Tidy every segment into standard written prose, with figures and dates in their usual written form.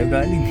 galing.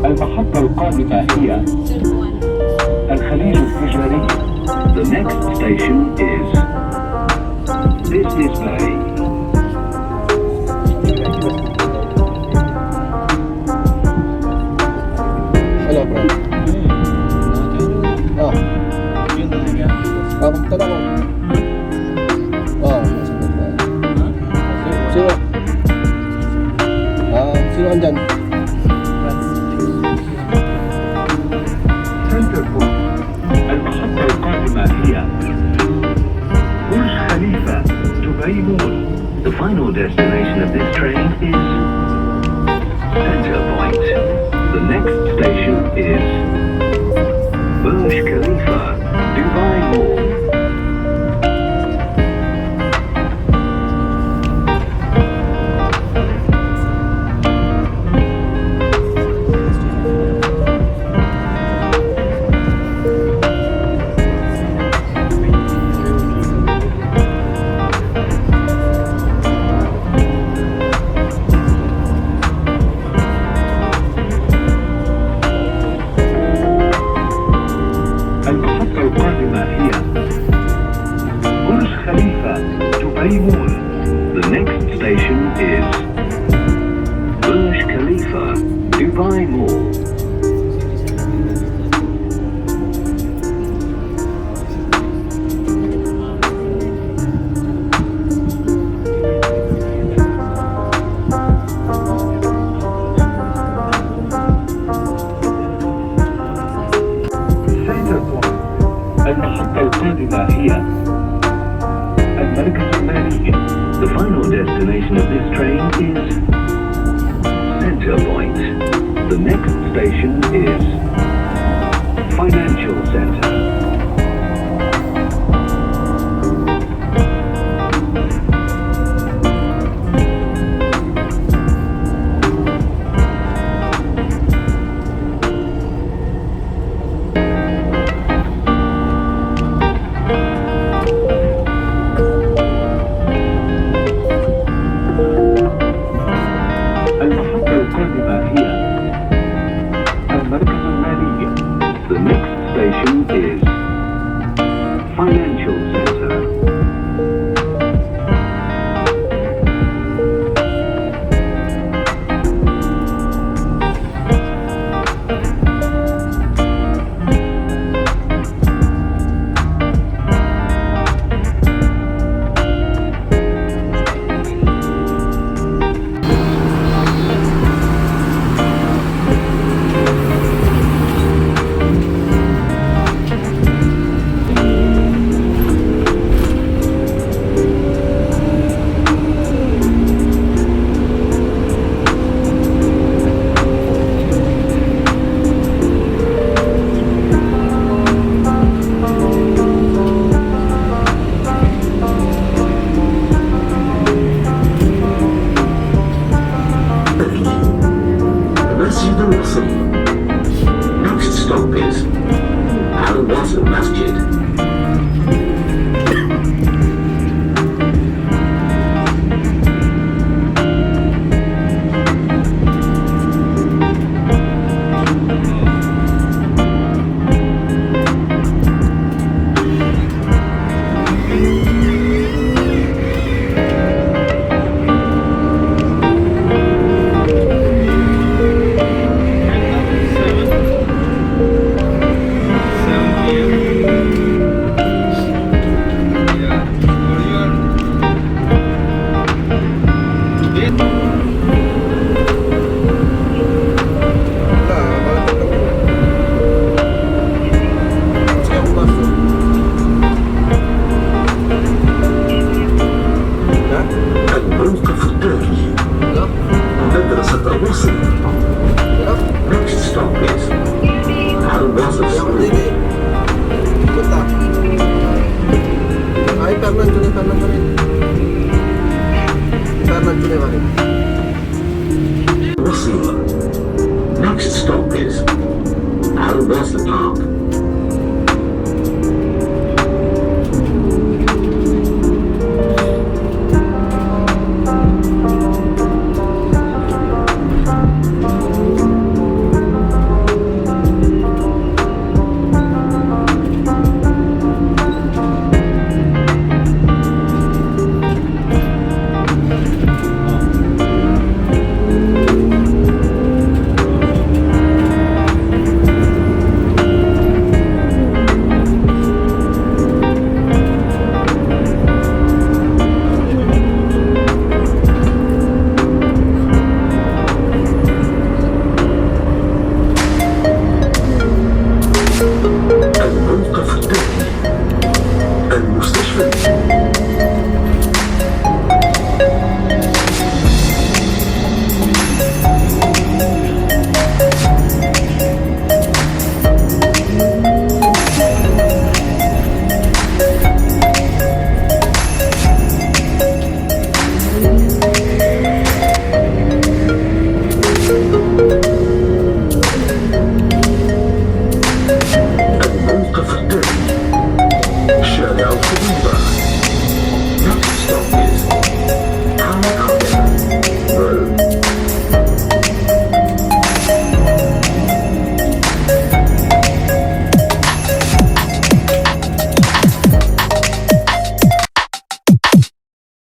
المحطة القادمة هي الخليج التجاري. The next station is Business Bay. Hello, bro. Magtala ko. Sino? Sino andyan? المحطة القادمة هي برج خليفة دبي مول. The final destination of this train is Center Point. The next station is Burj Khalifa Dubai Mall. المحطة القادمة هي برج خليفة دبي مول. The next station is Burj Khalifa Dubai Mall. المحطة القادمة هي المركز المالي. The final destination of this train is Center Point. The next station is Financial Center. المحطة القادمة هي المركز المالي. The next station is Financial Center. الواصل مسجد. الموقف التالي مدرسة الوصل. Next stop is الواصل السوري. وصل. Next stop is الواصل Park.